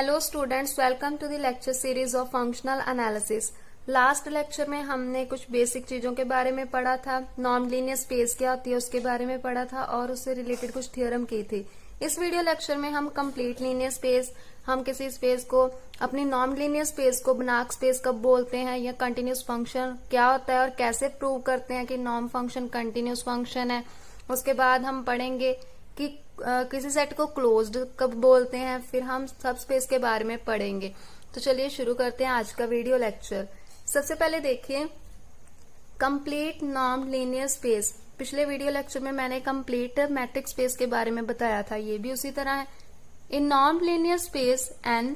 Hello students, welcome to the lecture series of functional analysis. Last lecture में हमने कुछ basic चीजों के बारे में पढ़ा था। नॉन लीनियर स्पेस क्या होती है उसके बारे में पढ़ा था और उससे रिलेटेड कुछ थ्योरम की थी। इस वीडियो लेक्चर में हम कंप्लीट लीनियर स्पेस, हम किसी स्पेस को अपनी नॉन लीनियर स्पेस को बनाक स्पेस कब बोलते हैं या कंटिन्यूस फंक्शन क्या होता है और कैसे प्रूव करते हैं कि नॉर्म फंक्शन कंटिन्यूस फंक्शन है। उसके बाद हम पढ़ेंगे कि किसी सेट को क्लोज्ड कब बोलते हैं, फिर हम सब स्पेस के बारे में पढ़ेंगे। तो चलिए शुरू करते हैं आज का वीडियो लेक्चर। सबसे पहले देखिए कंप्लीट नॉन लीनियर स्पेस। पिछले वीडियो लेक्चर में मैंने कंप्लीट मैट्रिक्स स्पेस के बारे में बताया था, ये भी उसी तरह है। In non linear space n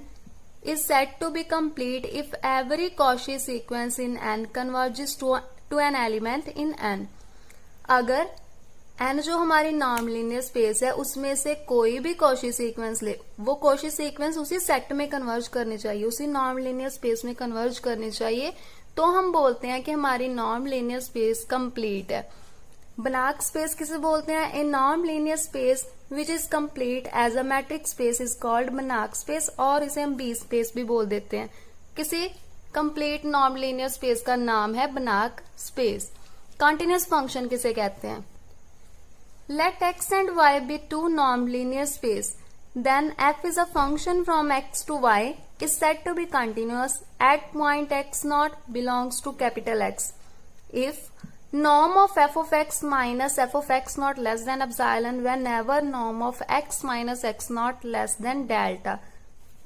is said to be complete if every Cauchy sequence in n converges to an element in n। अगर n जो हमारी नॉन लीनियर स्पेस है उसमें से कोई भी कॉशी सीक्वेंस ले, वो कॉशी सीक्वेंस उसी सेट में कन्वर्ज करनी चाहिए, उसी नॉन लीनियर स्पेस में कन्वर्ज करनी चाहिए, तो हम बोलते हैं कि हमारी नॉन लीनियर स्पेस कंप्लीट है। बनाक स्पेस किसे बोलते हैं? A non linear space which is complete as a metric space is called Banach space, और इसे हम बी स्पेस भी बोल देते हैं। किसी कंप्लीट नॉन लीनियर स्पेस का नाम है बनाक स्पेस। कंटिन्यूस फंक्शन किसे कहते हैं? Let x and y be two non-linear space, then f is a function from x to y is said to be continuous at point x naught belongs to capital X. If norm of x minus f of x naught less than epsilon whenever norm of x minus x naught less than delta,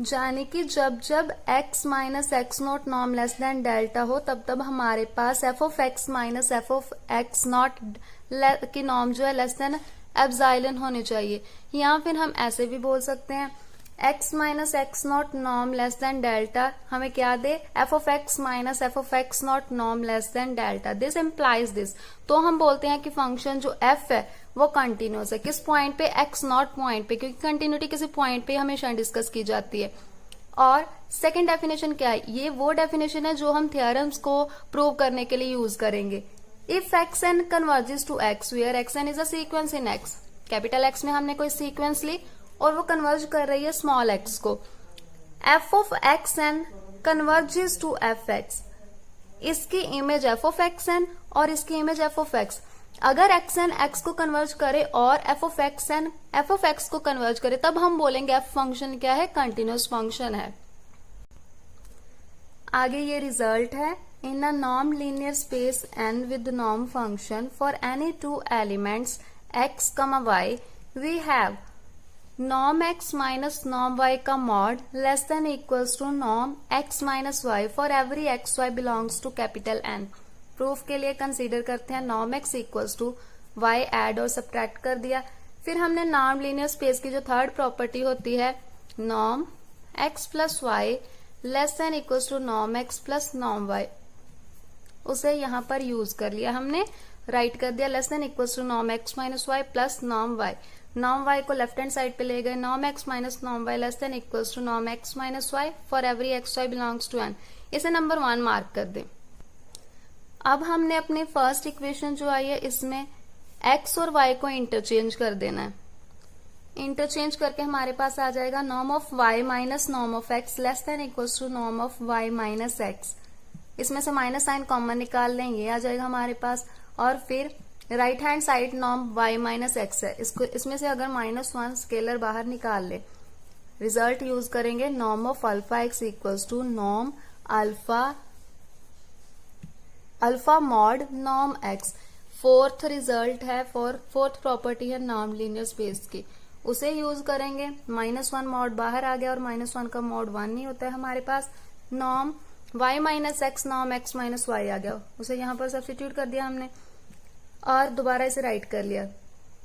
यानी कि जब जब x minus x not norm less than delta हो तब तब हमारे पास f of x minus f of x not की norm जो है लेस देन एप्सिलॉन होनी चाहिए। या फिर हम ऐसे भी बोल सकते हैं x minus x not norm less than delta हमें क्या दे? f of x minus f of x not norm less than delta. This implies this. तो हम बोलते हैं कि फंक्शन जो f है वो कंटिन्यूस है। किस पॉइंट पे? x नॉट पॉइंट पे, क्योंकि कंटिन्यूटी किसी पॉइंट पे हमेशा डिस्कस की जाती है। और सेकेंड डेफिनेशन क्या है? ये वो डेफिनेशन है जो हम थ्योरम्स को प्रूव करने के लिए यूज करेंगे। If x N converges to x where X N is a sequence in X, capital X में हमने कोई सीक्वेंस ली और वो कन्वर्ज कर रही है स्मॉल एक्स को। F of X N converges to F X, इसकी image F of X N और इसकी इमेज एफ ऑफ एक्स। अगर एक्स एन एक्स को कन्वर्ज करे और F of X N F of X को कन्वर्ज करे तब हम बोलेंगे एफ फंक्शन क्या है? कंटिन्यूस फंक्शन है। आगे ये रिजल्ट है। In a non linear space N with norm function for any two elements X comma Y we have norm X minus norm Y का mod less than equals to norm X minus Y for every x Y belongs to capital N. Proof के लिए consider करते हैं norm X equals to Y, add और subtract कर दिया। फिर हमने नॉन लीनियर स्पेस की जो थर्ड प्रॉपर्टी होती है norm X plus Y less than equals to norm X plus norm Y, उसे यहाँ पर यूज कर लिया हमने, राइट कर दिया less than equals to norm X minus Y plus norm Y. Norm Y को लेफ्ट हैंड साइड पे ले गए, norm X minus norm Y less than equals to norm X minus Y for every x Y belongs to N. इसे number 1 mark कर दे। अब हमने अपनी फर्स्ट इक्वेशन जो आई है इसमें x और y को इंटरचेंज कर देना है। इंटरचेंज करके हमारे पास आ जाएगा norm of y minus norm of x less than equals to norm of y minus x। इसमें से माइनस साइन कॉमन निकाल लें, ये आ जाएगा हमारे पास। और फिर right hand side norm y minus x है, इसको इसमें से अगर -1 स्केलर बाहर निकाल ले, रिजल्ट यूज करेंगे norm of alpha x equals to norm alpha mod norm X. Fourth result है, फोर्थ प्रॉपर्टी है नॉन लीनियर स्पेस की, उसे यूज करेंगे। -1 मॉड बाहर आ गया और -1 का मॉड 1 नहीं होता है हमारे पास। Norm y minus x norm x minus Y आ गया, उसे यहाँ पर सब्स्टिट्यूट कर दिया हमने और दोबारा इसे राइट कर लिया।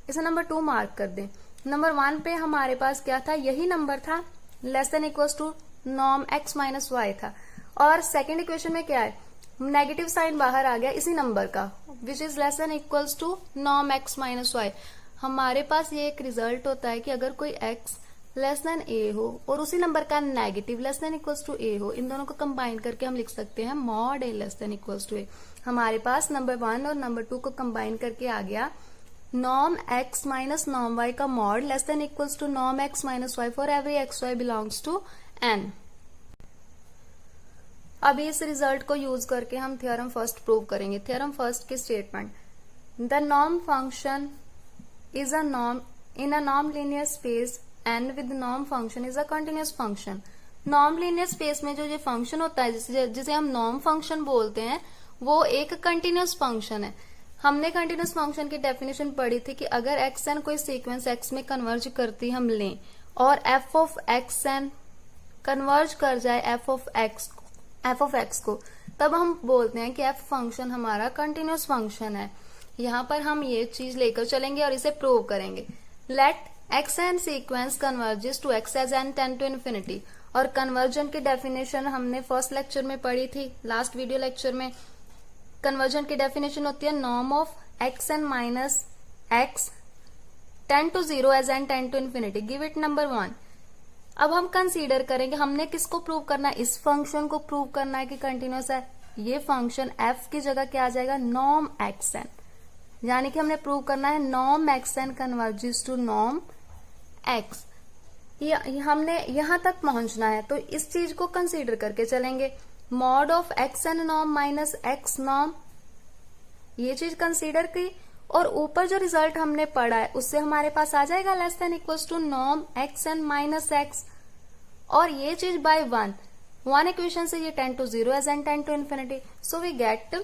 इसे नंबर 2 मार्क कर दें। नंबर 1 पे हमारे पास क्या था? यही नंबर था, less than equals to norm x minus Y था। और सेकेंड इक्वेशन में क्या है? नेगेटिव साइन बाहर आ गया इसी नंबर का, which is less than equals to norm X minus Y. हमारे पास ये एक रिजल्ट होता है कि अगर कोई x लेस देन a हो और उसी नंबर का negative less than equals to a हो, इन दोनों को कंबाइन करके हम लिख सकते हैं mod a less than equals to a। हमारे पास नंबर 1 और नंबर 2 को कंबाइन करके आ गया norm x minus norm y का mod less than equals to norm x minus Y for every x Y belongs to n। अभी इस result को यूज करके हम थ्योरम फर्स्ट प्रूव करेंगे। थ्योरम फर्स्ट की statement, the norm function is a norm in a norm linear space n with norm function is a continuous function. Norm linear space में जो ये फंक्शन होता है जिसे हम नॉर्म फंक्शन बोलते हैं, वो एक कंटिन्यूअस फंक्शन है। हमने कंटिन्यूअस फंक्शन की डेफिनेशन पढ़ी थी कि अगर एक्स एन कोई सीक्वेंस एक्स में कन्वर्ज करती हम लें और F of X N converge कर जाए एफ ऑफ एक्स को, तब हम बोलते हैं कि एफ फंक्शन हमारा कंटिन्यूअस फंक्शन है। यहाँ पर हम ये चीज लेकर चलेंगे और इसे प्रूव करेंगे। Let X N sequence converges to X as N tend to infinity. और कन्वर्जन की डेफिनेशन हमने फर्स्ट लेक्चर में पढ़ी थी, लास्ट वीडियो लेक्चर में। कन्वर्जन की डेफिनेशन होती है norm of X N minus X tend to zero as N tend to infinity. Give it number 1। अब हम कंसीडर करेंगे, हमने किसको प्रूव करना है, इस फंक्शन को प्रूव करना है कि कंटिन्यूअस है। ये फंक्शन एफ की जगह क्या आ जाएगा, नॉर्म एक्स एन, यानी कि हमने प्रूव करना है norm X N converges to norm X. हमने यहां तक पहुंचना है, तो इस चीज को कंसीडर करके चलेंगे। Mod of X N norm minus x norm, ये चीज कंसीडर की, और ऊपर जो रिजल्ट हमने पढ़ा है उससे हमारे पास आ जाएगा less than equals to norm X N minus X, और ये चीज बाय वन इक्वेशन से ये tend to zero as N tend to infinity. So we get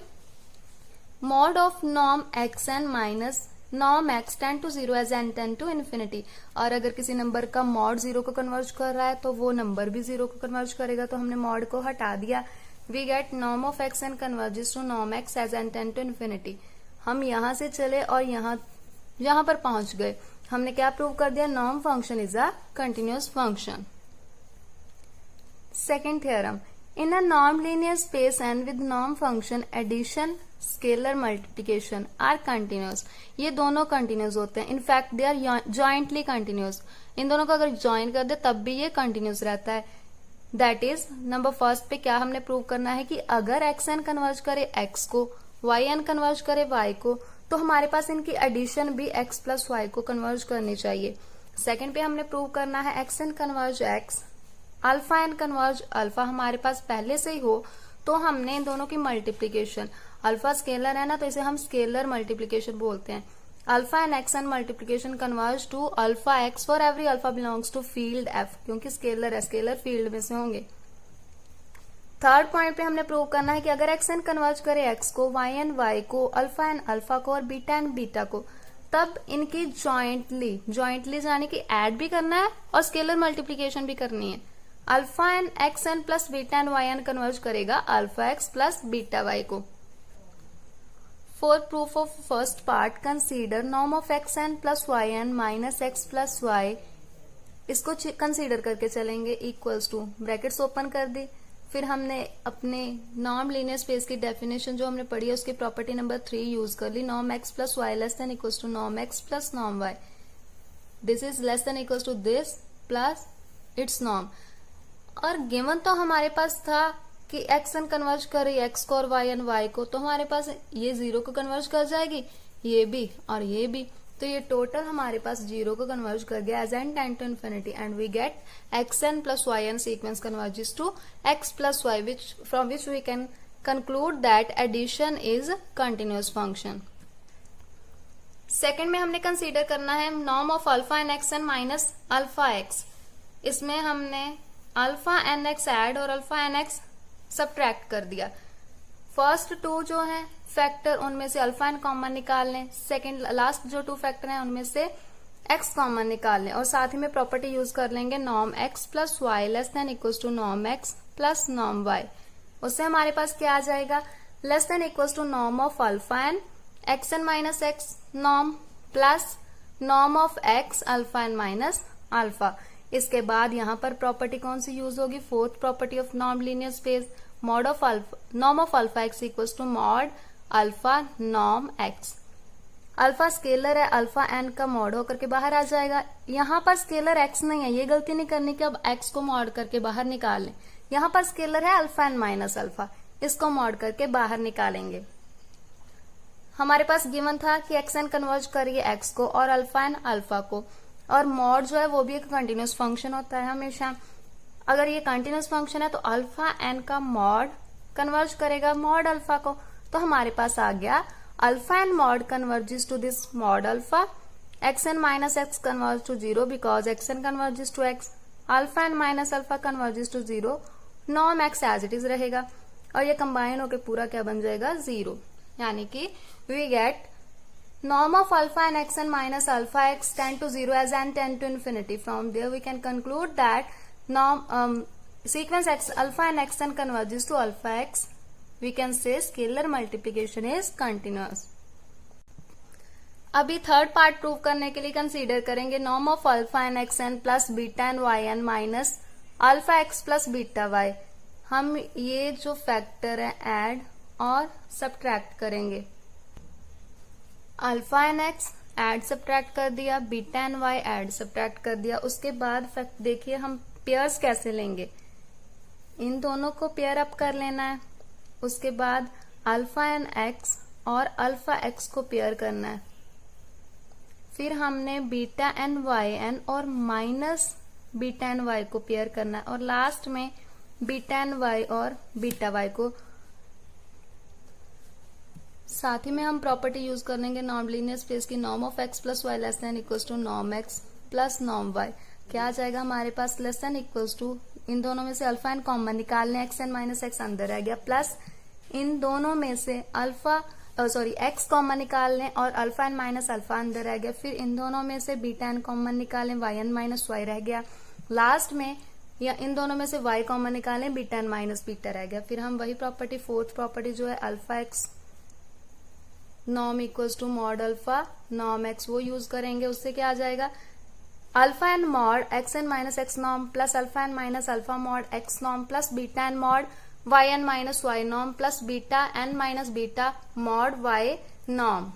mod of norm X N minus norm X tend to zero as N tend to infinity. और अगर किसी number का mod zero को converge कर रहा है तो वो नंबर भी जीरो को कन्वर्ज करेगा, तो हमने मॉड को हटा दिया। We get norm of X N converges to norm x as N tend to infinity. हम यहां से चले और यहां पर पहुंच गए। हमने क्या प्रूव कर दिया, norm function is a continuous function. Second theorem, in a norm linear space N with norm function addition scalar multiplication are continuous. ये दोनों कंटिन्यूअस होते हैं, in fact they are jointly continuous. इन दोनों को अगर ज्वाइन कर दे तब भी ये कंटिन्यूअस रहता है। दैट इज नंबर फर्स्ट पे क्या हमने प्रूव करना है कि अगर एक्स एन कन्वर्ज करे एक्स को, वाई एन कन्वर्ज करे वाई को, तो हमारे पास इनकी एडिशन भी एक्स प्लस वाई को कन्वर्ज करनी चाहिए। सेकेंड पे हमने प्रूव करना है X N converge X, alpha N converge alpha हमारे पास पहले से ही हो, तो हमने इन दोनों की मल्टीप्लीकेशन, अल्फा स्केलर है ना तो इसे हम स्केलर मल्टीप्लीकेशन बोलते हैं। Alpha and X N multiplication converge to alpha X for every alpha belongs to field F, क्योंकि स्केलर है, स्केलर फील्ड में से होंगे। थर्ड पॉइंट पे हमने प्रूव करना है कि अगर एक्स एन कन्वर्ज करे एक्स को, वाई एन वाई को, अल्फा एन अल्फा को और बीटा एन बीटा को, तब इनकी ज्वाइंटली यानी कि ऐड भी करना है और स्केलर मल्टीप्लीकेशन भी करनी है। Alpha N x N plus beta N Y N converge करेगा alpha x plus beta Y को। For proof of first part consider norm of X N plus Y N minus X plus Y, इसको consider करके चलेंगे। Equals to brackets open कर दी, फिर हमने अपने norm linear space की डेफिनेशन जो हमने पढ़ी है उसकी प्रॉपर्टी नंबर 3 यूज कर ली। Norm X plus Y less than equals to norm X plus norm Y, this is less than equals to this plus its norm. और गिवन तो हमारे पास था कि एक्स एन कन्वर्ज करे एक्स को और वाई एन वाई को, तो हमारे पास ये जीरो को कन्वर्ज कर जाएगी, ये भी और ये भी, तो ये टोटल हमारे पास जीरो को कन्वर्ज कर गया as N tend to infinity, and we get X N plus Y N sequence converges to x plus Y, from which we can conclude that addition is continuous function. Second में हमने consider करना है norm of alpha N x N minus alpha X. इसमें हमने alpha N X add और alpha N X subtract कर दिया। First to जो है फैक्टर उनमें से अल्फा एन कॉमन निकाल लें, सेकेंड लास्ट जो टू फैक्टर हैं उनमें से एक्स कॉमन निकाल लें, और साथ ही में प्रॉपर्टी यूज कर लेंगे norm X plus Y less than equals to norm X plus norm Y. उससे हमारे पास क्या आ जाएगा, less than equals to norm of alpha N x N minus x norm plus norm of X alpha N minus alpha. इसके बाद यहाँ पर प्रॉपर्टी कौन सी यूज होगी, fourth property of norm linear space, mod of alpha norm of alpha X equals to mod alpha norm x. Alpha scalar है, alpha N का mod होकर के बाहर आ जाएगा। यहाँ पर स्केलर एक्स नहीं है, ये गलती नहीं करनी कि अब एक्स को मॉड करके बाहर निकाल लें। यहाँ पर स्केलर है अल्फा एन माइनस अल्फा, इसको मॉड करके बाहर निकालेंगे। हमारे पास गिवन था कि एक्स एन कन्वर्ज करिए एक्स को और अल्फा एन अल्फा को, और मॉड जो है वो भी एक कंटिन्यूअस फंक्शन होता है हमेशा। अगर ये कंटिन्यूस फंक्शन है तो अल्फा एन का मॉड कन्वर्ज करेगा मॉड अल्फा को, तो हमारे पास आ गया alpha N mod converges to this mod alpha, x N minus X converge to 0 because X N converges to X, alpha N minus alpha converges to 0, norm x as it is रहेगा और ये combine होकर पूरा क्या बन जाएगा 0, यानी कि we get norm of alpha and xn minus alpha x tend to 0 as n tend to infinity. From there we can conclude that norm sequence x alpha and xn converges to alpha x. We can say scalar multiplication is continuous. अभी third part prove करने के लिए consider करेंगे norm of alpha N x N plus beta N Y N minus alpha x plus beta Y. हम ये जो factor है add और सब्ट्रैक्ट करेंगे। Alpha N X add subtract कर दिया, beta N Y add subtract कर दिया। उसके बाद फैक्ट देखिए हम पेयर्स कैसे लेंगे, इन दोनों को पेयर अप कर लेना है। उसके बाद अल्फा एन एक्स और अल्फा एक्स को पेयर करना है। फिर हमने बीटा एन वाई एन और माइनस बीटा एन वाई को पेयर करना है और लास्ट में बीटा एन वाई और बीटा वाई को। साथ ही में हम प्रॉपर्टी यूज करेंगे नॉर्म लीनियर स्पेस की, norm of X plus Y less than equals to norm X plus norm Y. क्या आ जाएगा हमारे पास लेस देन इक्वल्स टू, इन दोनों में से अल्फा एन कॉमन निकालने, एक्स एन माइनस एक्स अंदर रह गया, प्लस इन दोनों में से एक्स कॉमन निकालने और अल्फा एन माइनस अल्फा अंदर रह गया। फिर इन दोनों में से बीटा एन कॉमन निकालें, वाई एन माइनस वाई रह गया। लास्ट में या इन दोनों में से वाई कॉमन निकालें, बीटा एन माइनस बीटा रह गया। फिर हम वही प्रॉपर्टी फोर्थ प्रॉपर्टी जो है alpha x norm equals to mod alpha norm x वो यूज करेंगे। उससे क्या आ जाएगा alpha N mod x N minus x norm plus alpha N minus alpha mod x norm plus beta n mod y N minus y norm plus beta n minus beta mod y norm.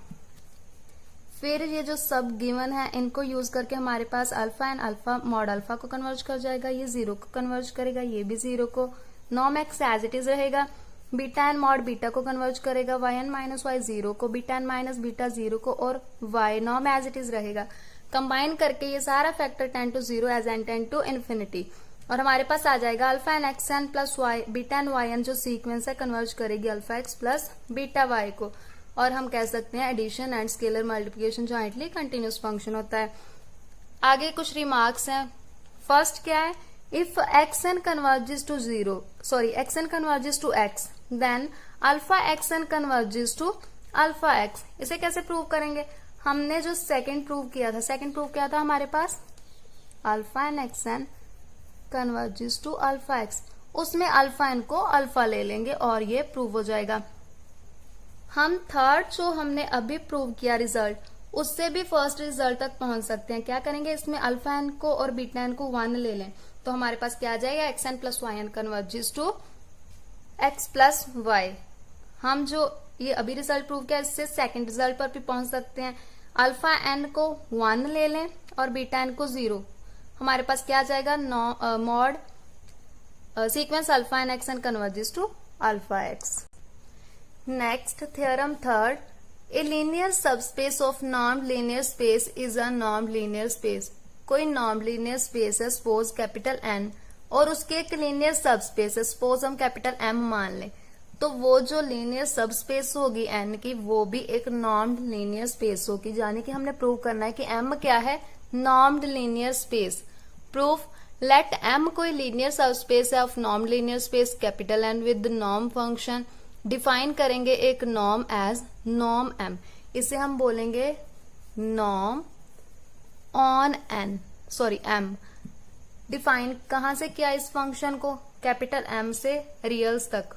फिर ये जो सब given है इनको use करके हमारे पास alpha N alpha mod alpha को कन्वर्ज कर जाएगा, ये 0 को कन्वर्ज करेगा, ये भी 0 को, norm x as it is रहेगा, बीटा एन मॉड बीटा को कन्वर्ज करेगा, वाई एन माइनस वाई 0 को, बीटा एन माइनस बीटा 0 को और y norm as it is रहेगा। कंबाइन करके ये सारा factor tend to 0 as N tend to infinity और हमारे पास आ जाएगा alpha N x N plus y beta N Y N जो सीक्वेंस है कन्वर्ज करेगी alpha x plus beta Y को। और हम कह सकते हैं addition and scalar multiplication jointly continuous function होता है। आगे कुछ रिमार्क्स हैं। फर्स्ट क्या है, if x N converges to x N converges to x then alpha x N converges to alpha x. इसे कैसे प्रूव करेंगे, हमने जो सेकंड प्रूव किया था हमारे पास alpha N x N converges to alpha X, उसमें अल्फा एन को अल्फा ले लेंगे और ये प्रूव हो जाएगा। हम थर्ड जो हमने अभी प्रूव किया रिजल्ट उससे भी फर्स्ट रिजल्ट तक पहुंच सकते हैं। क्या करेंगे, इसमें अल्फा एन को और बीटा एन को 1 ले लें तो हमारे पास क्या आ जाएगा x N plus Y n converges to x plus y. हम जो ये अभी रिजल्ट प्रूव किया इससे सेकंड रिजल्ट पर भी पहुंच सकते हैं। अल्फा एन को 1 ले लें और बीटा एन को 0, हमारे पास क्या आ जाएगा mod sequence alpha N x N converges to alpha x. Next theorem third, a linear subspace of non linear space is a non linear space. कोई नॉन लीनियर स्पेस है सपोज कैपिटल एन और उसके एक linear subspace है suppose हम capital M मान लें, तो वो जो लीनियर सबस्पेस होगी एन की वो भी एक नॉन लीनियर स्पेस होगी। यानी कि हमने प्रूव करना है कि एम क्या है, normed linear space. Proof, let M कोई लीनियर सबस्पेस है of norm linear space capital N with norm function. Define करेंगे एक नॉर्म एज नॉर्म एम, इसे हम बोलेंगे नॉर्म ऑन एम। डिफाइन कहां से किया इस फंक्शन को, कैपिटल एम से रियल्स तक,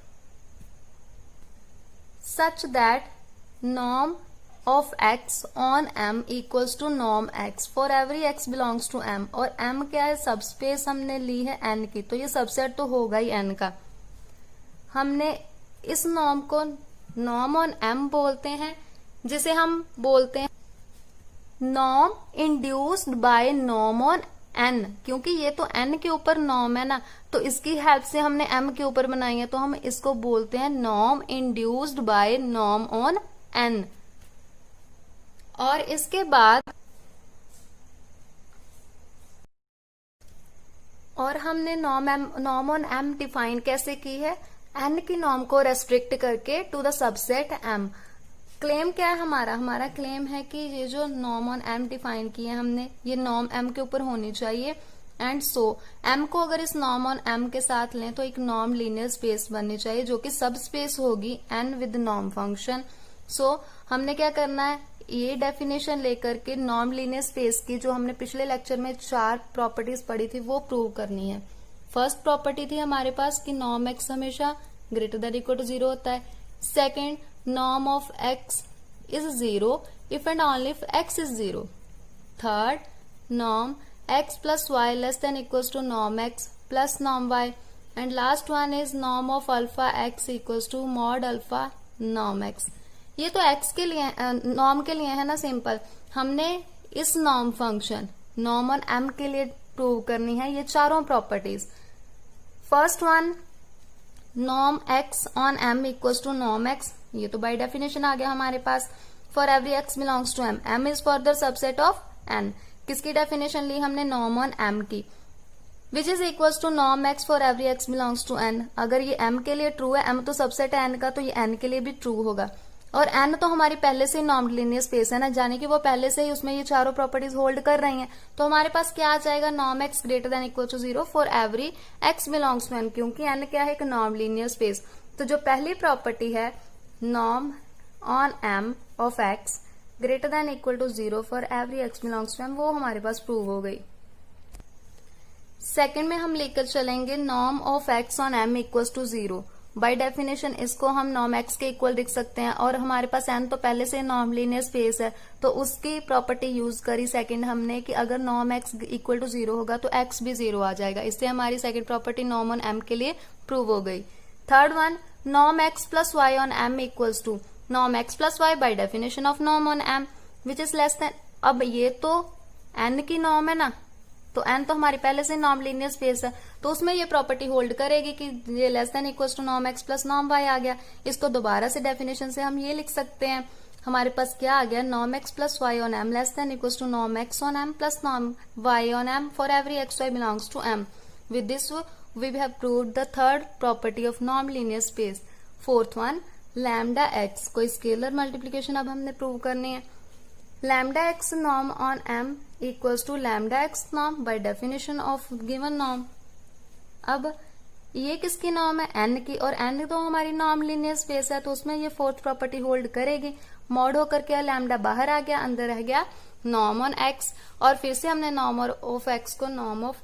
such that norm of x on m equals to norm x for every x belongs to m। और m क्या है, सबस्पेस हमने ली है n की, तो ये सबसेट तो होगा ही n का। हमने इस नॉर्म को नॉर्म ऑन m बोलते हैं, जिसे हम बोलते हैं norm induced by norm on n, क्योंकि ये तो n के ऊपर नॉर्म है ना, तो इसकी हेल्प से हमने m के ऊपर बनाई है, तो हम इसको बोलते हैं norm induced by norm on n। और इसके बाद और हमने नॉर्म ऑन एम डिफाइन कैसे की है, एन की नॉर्म को रेस्ट्रिक्ट करके to the subset m. Claim क्या है हमारा क्लेम है कि ये जो नॉर्म ऑन एम डिफाइन की है हमने, ये नॉर्म एम के ऊपर होनी चाहिए। एंड सो एम को अगर इस नॉर्म ऑन एम के साथ लें तो एक नॉर्म लीनियर स्पेस बननी चाहिए जो कि सब स्पेस होगी एन विद नॉर्म फंक्शन। सो हमने क्या करना है, ये डेफिनेशन लेकर के नॉर्म लीनियर स्पेस की जो हमने पिछले लेक्चर में 4 प्रॉपर्टीज पढ़ी थी वो प्रूव करनी है। फर्स्ट प्रॉपर्टी थी हमारे पास कि नॉर्म एक्स हमेशा ग्रेटर देन इक्वल टू 0 होता है। Second, norm of x is 0 if and only if x is 0। Third, norm x plus y less than equals to norm x plus norm y, and last one is norm of alpha x equals to mod alpha norm x। ये तो x के लिए norm के लिए है ना, simple. हमने इस norm function norm on m के लिए प्रूव करनी है ये चारों properties. First one, norm x on m equals to norm x, ये तो बाय डेफिनेशन आ गया हमारे पास। For every x belongs to m, m is further subset of n। किसकी डेफिनेशन ली हमने, नॉर्म ऑन m की, which is equals to norm x for every x belongs to n। अगर ये m के लिए ट्रू है, m तो सबसेट है n का, तो ये n के लिए भी ट्रू होगा। और n तो हमारी पहले से ही नॉर्म लीनियर स्पेस है ना, जाने कि वो पहले से ही उसमें ये चारों प्रॉपर्टीज होल्ड कर रही हैं। तो हमारे पास क्या आ जाएगा, norm x greater than equal to 0 for every x belongs to n, क्योंकि n क्या है, एक नॉर्म लीनियर स्पेस। तो जो पहली प्रॉपर्टी है norm on m of x greater than equal to 0 for every x belongs to m, वो हमारे पास प्रूव हो गई। सेकेंड में हम लेकर चलेंगे norm of x on m equals to 0। By definition इसको हम नॉर्म x के इक्वल लिख सकते हैं, और हमारे पास n तो पहले से नॉर्म लीनियर स्पेस है, तो उसकी प्रॉपर्टी यूज करी सेकंड हमने कि अगर नॉर्म x इक्वल टू 0 होगा तो x भी 0 आ जाएगा। इससे हमारी second property norm on m के लिए प्रूव हो गई। Third one, norm x plus y on m equals to norm x plus y by definition of norm on m which is less than. अब ये तो n की norm है ना, तो n तो हमारी पहले से नॉर्म लीनियर स्पेस है, तो उसमें ये प्रॉपर्टी होल्ड करेगी कि ये less than equals to norm x plus norm y आ गया। इसको दोबारा से डेफिनेशन से हम ये लिख सकते हैं, हमारे पास क्या आ गया, norm x plus y on m less than equals to norm x on m plus norm y on m for every x y belongs to m। With this we have proved the third property of norm linear space. Fourth one, lambda x, कोई scalar multiplication अब हमने prove करनी है। Lambda x norm on m equals to lambda x norm by definition of given norm. अब ये किसकी norm है, n की, और n तो हमारी नॉर्म लीनियर स्पेस है, तो उसमें ये फोर्थ प्रॉपर्टी होल्ड करेगी। मॉड होकर के लैम्डा बाहर आ गया, अंदर रह गया नॉर्म ऑन x, और फिर से हमने नॉर्म ऑफ x को norm of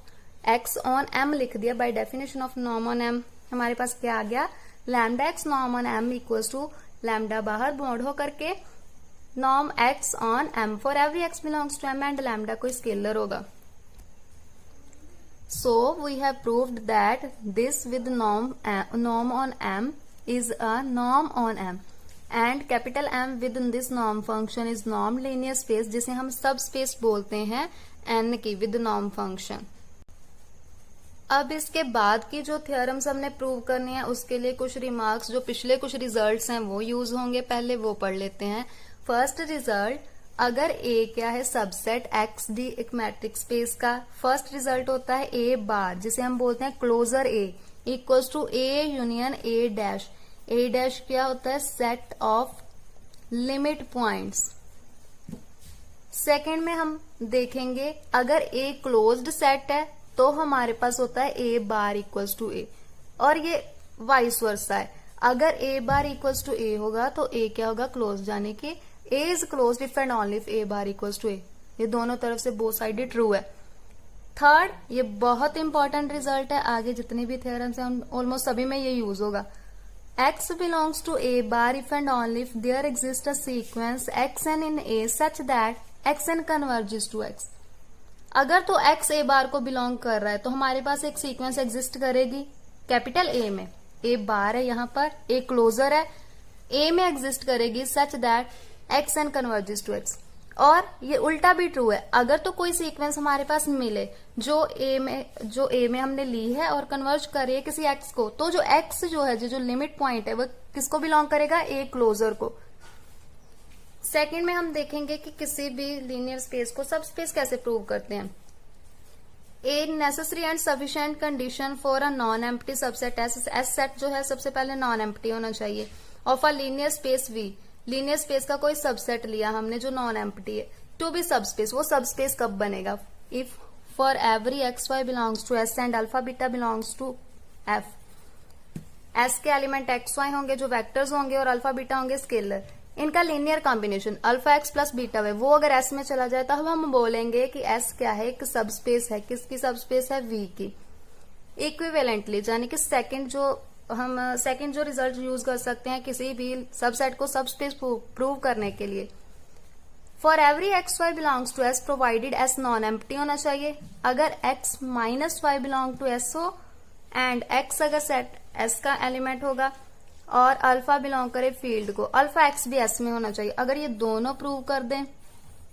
x on m लिख दिया by definition of norm on m। हमारे पास क्या आ गया, lambda x norm on m equals to lambda बाहर मॉड होकर के norm x on m for every x belongs to m, and lambda कोई स्केलर होगा। So we have proved that this with norm on m is a norm on m, and capital M within this norm function is norm linear space, जिसे हम सब space बोलते हैं n की with norm function। अब इसके बाद की जो थ्योरम्स हमने प्रूव करनी है उसके लिए कुछ रिमार्क्स, जो पिछले कुछ रिजल्ट्स हैं वो यूज होंगे, पहले वो पढ़ लेते हैं। फर्स्ट रिजल्ट, अगर A क्या है, सबसेट एक्स डी एक मैट्रिक्स स्पेस का, फर्स्ट रिजल्ट होता है A बार, जिसे हम बोलते हैं closure A equals to A union A dash. A dash क्या होता है, set of limit points. Second में हम देखेंगे अगर A क्लोज्ड सेट है तो हमारे पास होता है A bar equals to A, और ये वाइस वर्सा है। अगर A bar equals to A होगा तो A क्या होगा, क्लोज, यानी कि A is closed if and only if A bar equals to A। ये दोनों तरफ से बोथ साइड ट्रू है। थर्ड, ये बहुत इंपॉर्टेंट रिजल्ट है, आगे जितने भी थ्योरम्स हैं ऑलमोस्ट सभी में ये यूज होगा। X belongs to A bar if and only if there exists a sequence xn in A such that xn converges to X। अगर तो X A बार को बिलोंग कर रहा है तो हमारे पास एक सीक्वेंस एग्जिस्ट करेगी कैपिटल A में, A बार है यहाँ पर, A क्लोजर है, A में एग्जिस्ट करेगी such that xn converges to X। और ये उल्टा भी ट्रू है, अगर तो कोई सीक्वेंस हमारे पास मिले जो A में हमने ली है और कन्वर्ज कर रही है किसी X को, तो जो X जो है जो लिमिट पॉइंट है वो किसको बिलोंग करेगा, A क्लोजर को। सेकंड में हम देखेंगे कि किसी भी लीनियर स्पेस को सब स्पेस कैसे प्रूव करते हैं। A necessary and sufficient condition for a non empty subset s set जो है सबसे पहले नॉन एम्प्टी होना चाहिए of a linear space v. Linear space का कोई सबसेट लिया हमने जो नॉन एम्प्टी है टू बी सबस्पेस। वो सबस्पेस कब बनेगा? If for every x Y belongs to s and alpha beta belongs to f. S के एलिमेंट एक्स वाई होंगे जो वेक्टर्स होंगे और अल्फा बीटा होंगे स्केलर। इनका linear combination alpha x plus beta y वो अगर एस में चला जाए तो हम बोलेंगे कि एस क्या है? एक सबस्पेस है। किसकी सबस्पेस है? वी की। इक्विवेलेंटली यानी कि सेकंड जो रिजल्ट यूज कर सकते हैं किसी भी सबसेट को सबस्पेस प्रूव करने के लिए। For every x Y belongs to s provided s non empty होना चाहिए। अगर x minus y belong to s हो एंड एक्स अगर सेट एस का एलिमेंट होगा और अल्फा बिलोंग करे फील्ड को, अल्फा एक्स भी एस में होना चाहिए। अगर ये दोनों प्रूव कर दें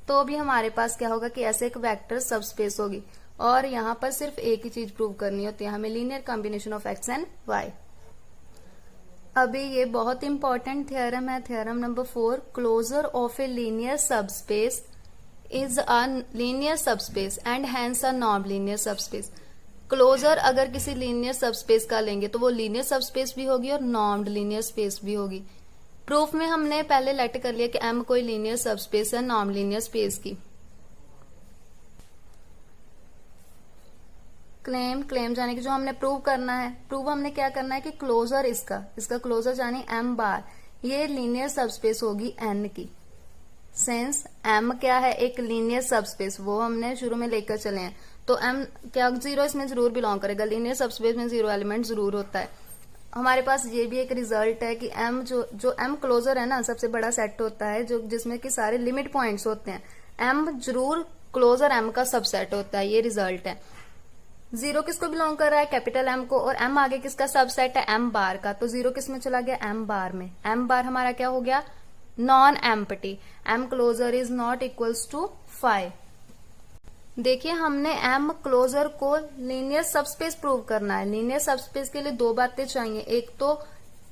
तो भी हमारे पास क्या होगा कि ऐसे एक वेक्टर सबस्पेस होगी। और यहां पर सिर्फ एक ही चीज प्रूव करनी होती है हमें, linear combination of x and y. अभी ये बहुत इंपॉर्टेंट थ्योरम है, theorem number 4। Closure of a linear subspace is a linear subspace and hence a non linear subspace. Closure अगर किसी लीनियर सबस्पेस का लेंगे तो वो लीनियर सबस्पेस भी होगी और नॉन लीनियर स्पेस भी होगी। प्रूफ में हमने पहले लेट कर लिया कि एम कोई लीनियर सबस्पेस है नॉन लीनियर स्पेस की। क्लेम जाने कि जो हमने प्रूव करना है, प्रूव हमने क्या करना है कि क्लोजर इसका क्लोजर जाने एम बार ये लीनियर सबस्पेस होगी एन की। सिंस एम क्या है? एक लीनियर सबस्पेस, वो हमने शुरू में लेकर चले हैं। तो एम क्या जीरो इसमें जरूर बिलोंग करेगा। लीनियर सबस्पेस में जीरो एलिमेंट जरूर होता है। हमारे पास ये भी एक रिजल्ट है कि एम जो एम क्लोजर है ना सबसे बड़ा सेट होता है जो जिसमें कि सारे लिमिट पॉइंट्स होते हैं। एम जरूर क्लोजर एम का सबसेट होता है, ये रिजल्ट है। जीरो किसको बिलोंग कर रहा है? कैपिटल एम को। और एम आगे किसका सबसेट है? एम बार का। तो जीरो किस में चला गया? एम बार में। एम बार हमारा क्या हो गया? Non empty. M closure is not equals to 5। देखिए हमने एम क्लोजर को लीनियर सबस्पेस प्रूव करना है। लीनियर सबस्पेस के लिए दो बातें चाहिए, एक तो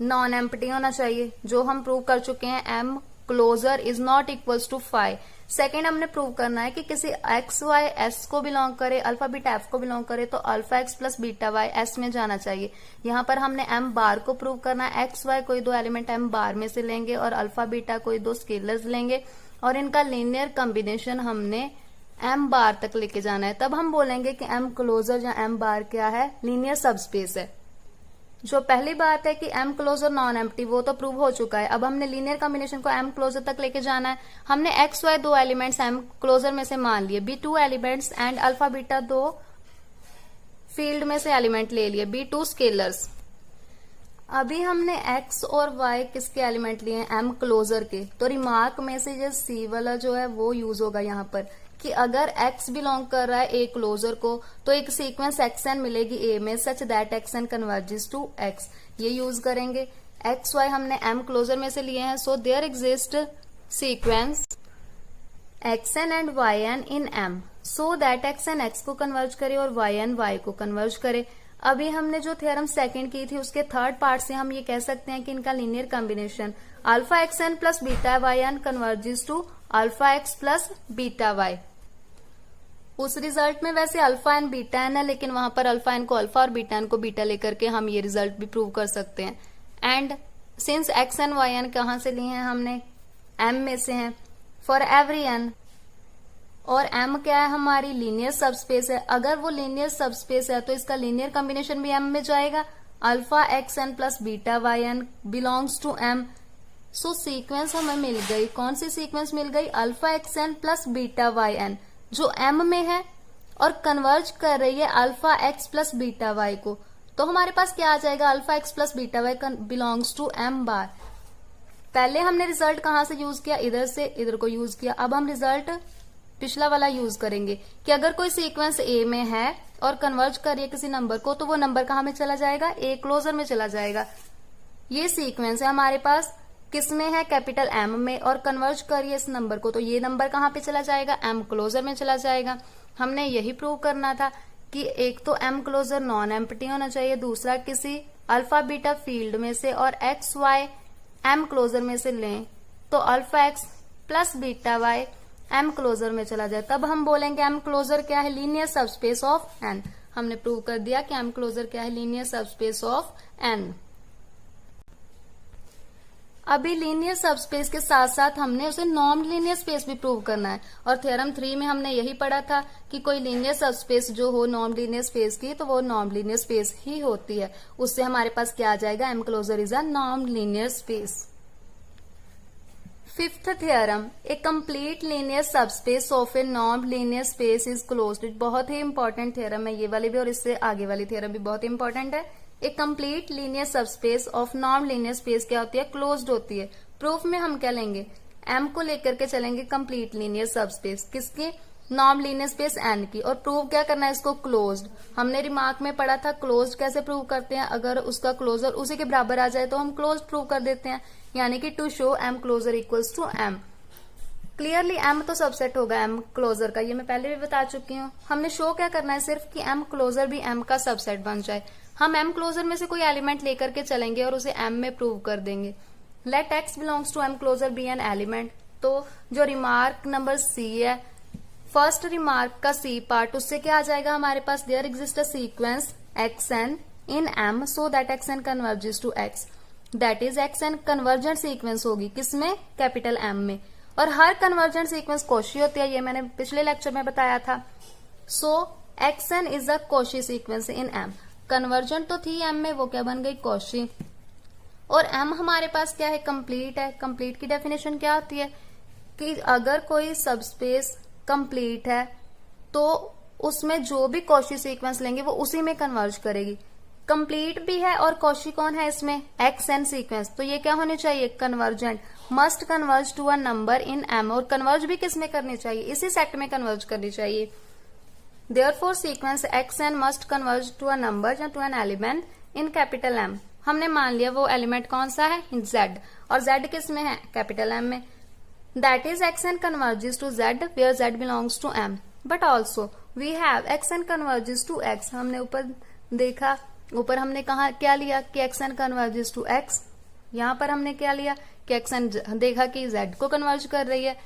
नॉन एम्प्टी होना चाहिए जो हम प्रूव कर चुके हैं, m closure is not equals to 5। Second हमने प्रूव करना है कि किसी एक्स वाई एस को बिलोंग करे, अल्फा बीटा एफ को बिलोंग करे तो alpha x plus beta y s में जाना चाहिए। यहाँ पर हमने एम बार को प्रूव करना है। एक्स वाई कोई दो एलिमेंट एम बार में से लेंगे और अल्फा बीटा कोई दो स्केलर्स लेंगे और इनका लीनियर कॉम्बिनेशन हमने एम बार तक लेके जाना है। तब हम बोलेंगे कि एम क्लोजर या एम बार क्या है? लीनियर सबस्पेस है। जो पहली बात है कि एम क्लोजर नॉन एम्प्टी वो तो प्रूव हो चुका है। अब हमने लीनियर कॉम्बिनेशन को एम क्लोजर तक लेके जाना है। हमने एक्स वाई दो एलिमेंट्स एम क्लोजर में से मान लिए, be two elements and alpha beta दो फील्ड में से एलिमेंट ले लिए, बी टू स्केलर्स। अभी हमने एक्स और वाई किसके एलिमेंट लिए हैं? एम क्लोजर के। तो रिमार्क में से ये सी वाला जो है वो यूज होगा यहाँ पर कि अगर x बिलोंग कर रहा है ए क्लोजर को तो एक सीक्वेंस xn मिलेगी ए में such that xn converges to x। ये यूज करेंगे। एक्स वाई हमने m क्लोजर में से लिए हैं, so there exist sequence xn and yn in m so that xn x को कन्वर्ज करे और yn y को कन्वर्ज करे। अभी हमने जो थ्योरम सेकंड की थी उसके थर्ड पार्ट से हम ये कह सकते हैं कि इनका linear combination alpha xn plus beta yn converges to alpha x plus beta y। उस रिजल्ट में वैसे अल्फा एन बीटा एन है लेकिन वहां पर अल्फा एन को अल्फा और बीटा एन को बीटा लेकर के हम ये रिजल्ट भी प्रूव कर सकते हैं। And since x n Y n कहां से लिए हैं? हमने एम में से हैं। फॉर एवरी एन, और एम क्या है? हमारी लीनियर सबस्पेस है। अगर वो लीनियर सबस्पेस है तो इसका लीनियर कॉम्बिनेशन भी एम में जाएगा। Alpha x N plus beta Y N belongs to M. So sequence हमें मिल गई। कौन सी सीक्वेंस मिल गई? Alpha x N plus beta Y N जो एम में है और कन्वर्ज कर रही है alpha x plus beta Y को। तो हमारे पास क्या आ जाएगा? Alpha x plus beta Y belongs to M bar. पहले हमने रिजल्ट कहां से यूज किया? इधर से इधर को यूज किया। अब हम रिजल्ट पिछला वाला यूज करेंगे कि अगर कोई सीक्वेंस ए में है और कन्वर्ज कर रही है किसी नंबर को तो वो नंबर कहां में चला जाएगा? ए क्लोजर में चला जाएगा। ये सीक्वेंस है हमारे पास किसमें है? कैपिटल एम में, और कन्वर्ज करिए इस नंबर को तो ये नंबर कहां पे चला जाएगा? एम क्लोजर में चला जाएगा। हमने यही प्रूव करना था कि एक तो एम क्लोजर नॉन एम्प्टी होना चाहिए, दूसरा किसी अल्फा बीटा फील्ड में से, और एक्स वाई एम क्लोजर में से लें तो alpha x plus beta y m closure में चला जाए, तब हम बोलेंगे एम क्लोजर क्या है, लीनियर सबस्पेस ऑफ एन। हमने प्रूव कर दिया कि एम क्लोजर क्या है, लीनियर सबस्पेस ऑफ एन। अभी लीनियर सबस्पेस के साथ साथ हमने उसे नॉन लीनियर स्पेस भी प्रूव करना है, और थ्योरम 3 में हमने यही पढ़ा था कि कोई लीनियर सबस्पेस जो हो नॉन लीनियर स्पेस की, तो वो नॉन लीनियर स्पेस ही होती है। उससे हमारे पास क्या आ जाएगा, m closure is a non linear space. Fifth theorem, a complete linear subspace of a non linear space is closed. बहुत ही इंपॉर्टेंट थ्योरम है ये वाली भी, और इससे आगे वाली थ्योरम भी बहुत इंपॉर्टेंट है। एक complete linear subspace of non linear space क्या होती है, क्लोज्ड होती है। प्रूफ में हम क्या लेंगे, एम को लेकर के चलेंगे कंप्लीट लीनियर सबस्पेस किसकी, नॉन लीनियर स्पेस एन की, और प्रूव क्या करना है इसको, क्लोज्ड। हमने रिमार्क में पढ़ा था क्लोज्ड कैसे प्रूव करते हैं, अगर उसका क्लोजर उसी के बराबर आ जाए तो हम क्लोज्ड प्रूव कर देते हैं, यानी कि to show m closure equals to m. Clearly m तो सबसेट होगा एम क्लोजर का, ये मैं पहले भी बता चुकी हूँ। हमने शो क्या करना है सिर्फ कि एम क्लोजर भी एम का सबसेट बन जाए। हम एम क्लोजर में से कोई एलिमेंट लेकर के चलेंगे और उसे एम में प्रूव कर देंगे। Let x belongs to m closure be an element. तो जो रिमार्क नंबर सी है, फर्स्ट रिमार्क का सी पार्ट, उससे क्या आ जाएगा हमारे पास, there exist a sequence X N in M so that X N converges to X. That is x N convergent sequence होगी किसमें, कैपिटल एम में। और हर कन्वर्जेंट सीक्वेंस कॉशी होती है, ये मैंने पिछले लेक्चर में बताया था। So X N is a Cauchy sequence in M. Convergent तो थी एम में, वो क्या बन गई, कॉशी। और एम हमारे पास क्या है, कंप्लीट है। कंप्लीट की डेफिनेशन क्या होती है कि अगर कोई सबस्पेस कंप्लीट है तो उसमें जो भी कॉशी सीक्वेंस लेंगे वो उसी में कन्वर्ज करेगी। कंप्लीट भी है और कॉशी कौन है इसमें, एक्स एन सीक्वेंस, तो ये क्या होनी चाहिए, convergent, must converge to a number in m. और कन्वर्ज भी किस में करनी चाहिए, इसी सेट में कन्वर्ज करनी चाहिए। Therefore, sequence xn must converge to a number या to an element in capital M। हमने मान लिया वो एलिमेंट कौन सा है, z, और z किस में है, कैपिटल M में। That is xn converges to z where z belongs to M। But also we have xn converges to x। हमने ऊपर देखा, ऊपर हमने कहा क्या लिया कि xn converges to x। यहाँ पर हमने क्या लिया कि xn देखा कि z को कन्वर्ज कर रही है।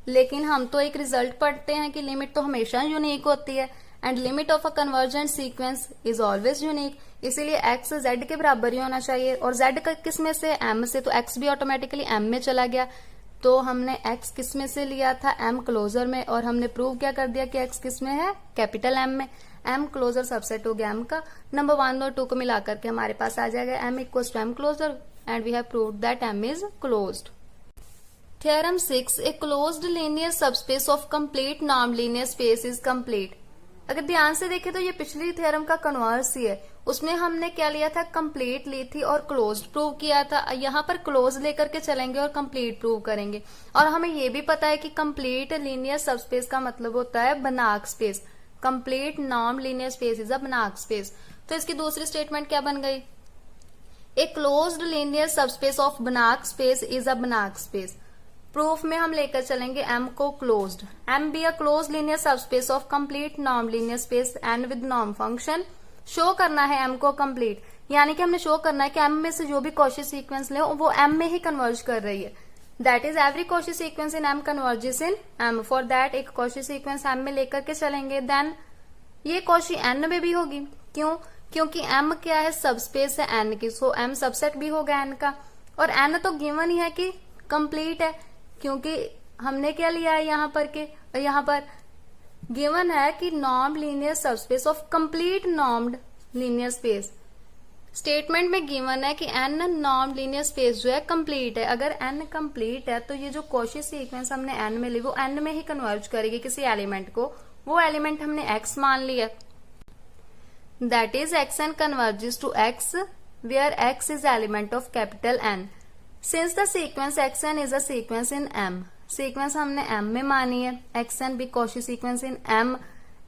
लेकिन हम तो एक रिजल्ट पढ़ते हैं कि लिमिट तो हमेशा यूनिक होती है, and limit of a convergent sequence is always unique. इसीलिए एक्स जेड के बराबर ही होना चाहिए, और जेड का किस में से, एम से, तो एक्स भी ऑटोमेटिकली एम में चला गया। तो हमने एक्स किस में से लिया था, एम क्लोजर में, और हमने प्रूव क्या कर दिया कि एक्स किस में है, कैपिटल एम में। एम क्लोजर सबसेट हो गया एम का। नंबर 1 और 2 को मिला करके हमारे पास आ जाएगा m equals to m closure, and we have proved that m is closed. Theorem 6, a closed linear subspace of complete non-linear space is complete। अगर ध्यान से देखें तो ये पिछली थ्योरम का कन्वर्स ही है। उसमें हमने क्या लिया था, कंप्लीट ली थी और क्लोज्ड प्रूव किया था। यहाँ पर क्लोज लेकर के चलेंगे और कंप्लीट प्रूव करेंगे। और हमें ये भी पता है कि कंप्लीट लीनियर सबस्पेस का मतलब होता है बनार्क स्पेस। कंप्लीट नॉन linear space is a Banach space. तो इसकी दूसरी स्टेटमेंट क्या बन गई, a closed linear subspace of Banach space is a Banach space. Proof में हम लेकर चलेंगे एम को closed. M be a close linear subspace of complete नॉन linear space and with norm function. Show करना है एम को कंप्लीट, यानी कि हमने शो करना है कि एम में से जो भी कॉशी सीक्वेंस ले वो एम में ही कन्वर्ज कर रही है। That is every Cauchy sequence in m converges in m. For that एक कॉशी सीक्वेंस एम में लेकर के चलेंगे, देन ये कॉशी एन में भी होगी। क्यों, क्योंकि एम क्या है, सबस्पेस है एन की, सो एम सबसेट भी होगा एन का। और एन तो गिवन ही है कि कंप्लीट है, क्योंकि हमने क्या लिया है यहाँ पर के, यहाँ पर गिवन है कि norm linear subspace of complete normed linear space. Statement में गिवन है कि एन नॉर्म लीनियर स्पेस जो है कंप्लीट है। अगर एन कंप्लीट है तो ये जो कॉशी सीक्वेंस हमने एन में ली वो एन में ही कन्वर्ज करेगी किसी एलिमेंट को। वो एलिमेंट हमने एक्स मान लिया, that is x N converges to x where x is element of capital N. Since the sequence xn is a sequence in M, sequence हमने M में मानी है, xn भी Cauchy sequence in M,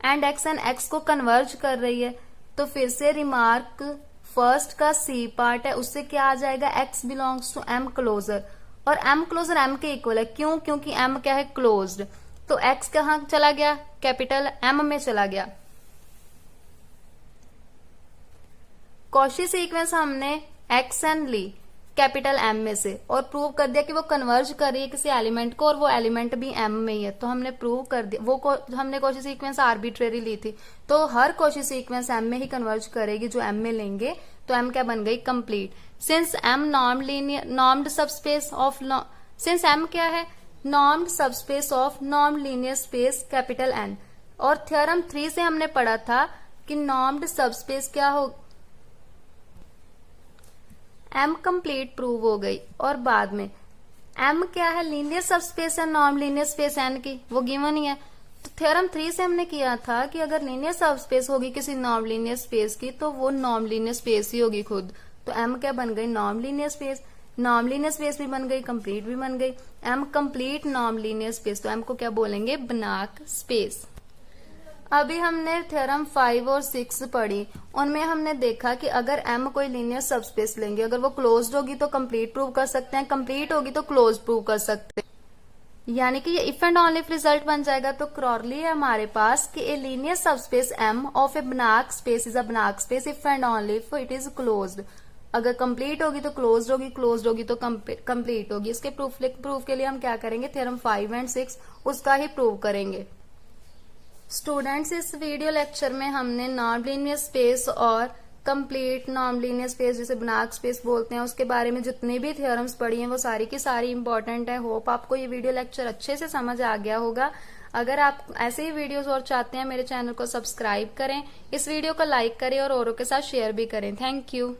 and xn x को converge कर रही है, तो फिर से रिमार्क फर्स्ट का C पार्ट है, उससे क्या आ जाएगा, x belongs to M closure, और M क्लोजर M के इक्वल है। क्यों, क्योंकि M क्या है, क्लोज्ड। तो x कहाँ चला गया, कैपिटल M में चला गया। कॉशी सीक्वेंस हमने xn ली, कैपिटल एम में से, और प्रूव कर दिया कि वो कन्वर्ज कर रही है किसी एलिमेंट को और वो एलिमेंट भी एम में ही है, तो हमने प्रूव कर दिया। हमने कौशी सीक्वेंस आर्बिट्रेरी ली थी, तो हर कौशी सीक्वेंस एम में ही कन्वर्ज करेगी जो एम में लेंगे, तो एम क्या बन गई, complete. Since M normed subspace of, since M क्या है, normed subspace of norm linear space capital N. और थ्योरम 3 से हमने पढ़ा था कि नॉर्म्ड सबस्पेस क्या हो, एम कंप्लीट प्रूव हो गई। और बाद में एम क्या है, लीनियर सबस्पेस है नॉर्म लीनियर स्पेस एन की, वो गिवन ही है। तो थ्योरम 3 से हमने किया था कि अगर लीनियर सबस्पेस होगी किसी नॉर्म लीनियर स्पेस की, तो वो नॉर्म लीनियर स्पेस ही होगी खुद। तो एम क्या बन गई, norm linear space. Norm linear space भी बन गई, कंप्लीट भी बन गई। M complete norm linear space, तो एम को क्या बोलेंगे, बनाक स्पेस। अभी हमने थ्योरम 5 और 6 पढ़ी, उनमें हमने देखा कि अगर एम कोई लीनियर सबस्पेस लेंगे, अगर वो क्लोज्ड होगी तो कंप्लीट प्रूव कर सकते हैं, कंप्लीट होगी तो क्लोज प्रूव कर सकते हैं, यानी कि ये if and only if result बन जाएगा। तो क्रॉरली है हमारे पास कि a linear subspace M of a Banach space is a Banach space if and only if it is closed. अगर कंप्लीट होगी तो क्लोज्ड होगी, क्लोज्ड होगी तो कंप्लीट होगी। इसके प्रूफ के लिए हम क्या करेंगे, थ्योरम 5 एंड 6 उसका ही प्रूव करेंगे। स्टूडेंट्स, इस वीडियो लेक्चर में हमने नॉन लीनियर स्पेस और कंप्लीट नॉन लीनियर स्पेस जिसे बनाक स्पेस बोलते हैं उसके बारे में जितनी भी थ्योरम्स पढ़ी हैं वो सारी की सारी इंपॉर्टेंट है। होप आपको ये वीडियो लेक्चर अच्छे से समझ आ गया होगा। अगर आप ऐसे ही वीडियोस और चाहते हैं, मेरे चैनल को सब्सक्राइब करें, इस वीडियो को लाइक करें और औरों के साथ शेयर भी करें। Thank you.